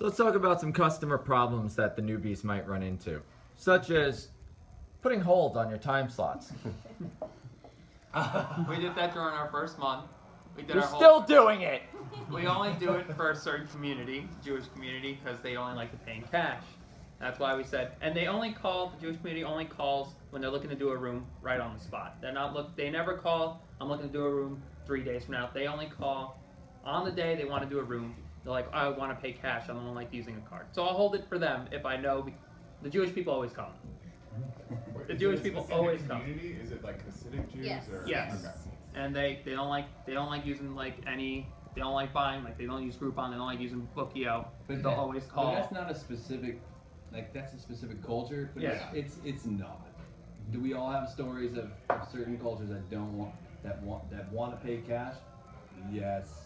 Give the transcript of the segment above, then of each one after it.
So let's talk about some customer problems that the newbies might run into, such as putting hold on your time slots. We did that during our first month. We did You're our still doing it. We only do it for a certain community, Jewish community, because they only like to pay in cash. That's why we said, and they only call, the Jewish community only calls when they're looking to do a room right on the spot. They never call, I'm looking to do a room 3 days from now. They only call on the day they want to do a room. They're like, I want to pay cash, I don't like using a card. So I'll hold it for them if I know, the Jewish people always come. The Jewish people always come. Is it like Hasidic Jews? Yes. Or? Yes. Okay. And they don't like using they don't like buying, they don't use Groupon, they don't like using Bookio. But they'll always call. But that's not a specific, that's a specific culture. But Yeah. it's not. Do we all have stories of certain cultures that want to pay cash? Yes.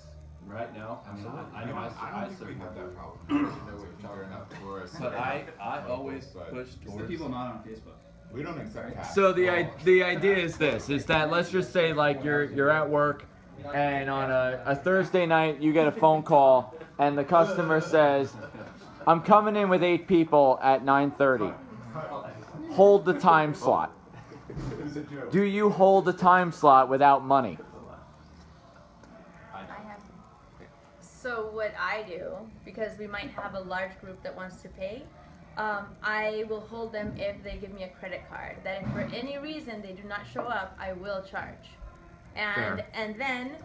Right now, I mean, I know I don't think we have that problem. I don't know what you're enough for us. But I always push It's the towards people not on Facebook. We don't accept cash. So the idea is this: is that let's just say like you're at work, and on a Thursday night you get a phone call, and the customer says, "I'm coming in with 8 people at 9:30. Hold the time slot." It was a joke. Do you hold the time slot without money? So what I do, because we might have a large group that wants to pay, I will hold them if they give me a credit card. That if for any reason they do not show up, I will charge. And Fair. and then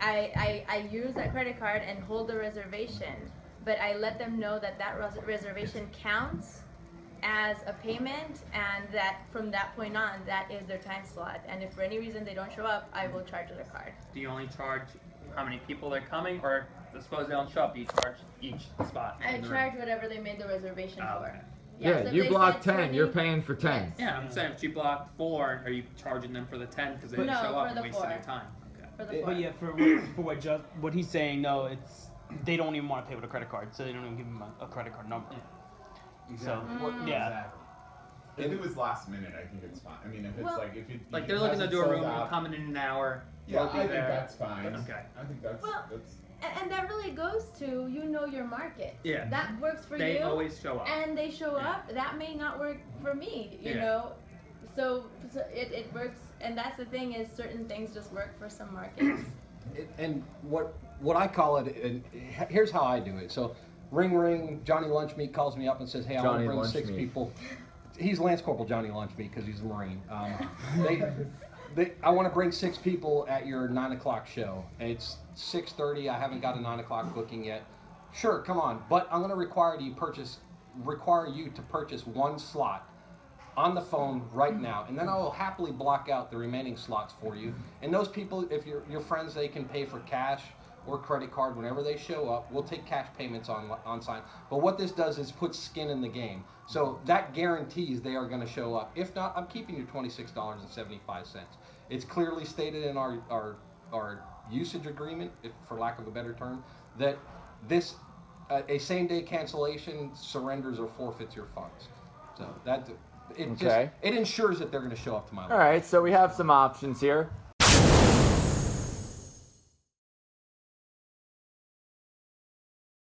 I use that credit card and hold the reservation. But I let them know that reservation counts as a payment, and that from that point on, that is their time slot. And if for any reason they don't show up, I will charge their card. Do you only charge how many people are coming, or suppose they don't show up, do you charge each spot? I in the charge room? whatever they made the reservation Oh, for. okay. Yeah, so if you they block said 10, you're 20 paying for 10. Yes. Yeah, I'm saying if you blocked 4, are you charging them for the 10 because they didn't No, show for up and the wasting 4. your time? Okay. For the But four. yeah, for what he's saying, no, it's they don't even want to pay with a credit card, so they don't even give him a credit card number. So yeah, If it was last minute, I think it's fine. I mean, if it's Well- like if you Like it they're looking to hasn't do a sold room, out, coming in an hour. yeah, we'll be I think there. that's fine. Okay. I think that's Well, and that really goes to your market. Yeah. That works for They you. always show up. And they show Yeah. up. That may not work for me. You Yeah. know. So it works, and that's the thing is certain things just work for some markets. And what I call it, and here's how I do it. So, ring ring, Johnny Lunchmeat calls me up and says, "Hey, I want Johnny to bring 6 Lunchmeat. people." He's Lance Corporal Johnny Lunchmeat because he's a Marine. I want to bring 6 people at your 9 o'clock show. And it's 6:30. I haven't got a 9 o'clock booking yet. Sure, come on, but I'm going to require you to purchase 1 slot on the phone right now, and then I will happily block out the remaining slots for you. And those people, if your friends, they can pay for cash or credit card whenever they show up. We'll take cash payments on sign. But what this does is put skin in the game. So that guarantees they are going to show up. If not, I'm keeping you $26.75. It's clearly stated in our usage agreement, for lack of a better term, that this a same-day cancellation surrenders or forfeits your funds. So it Okay. ensures that they're going to show up to my All right, so we have some options here.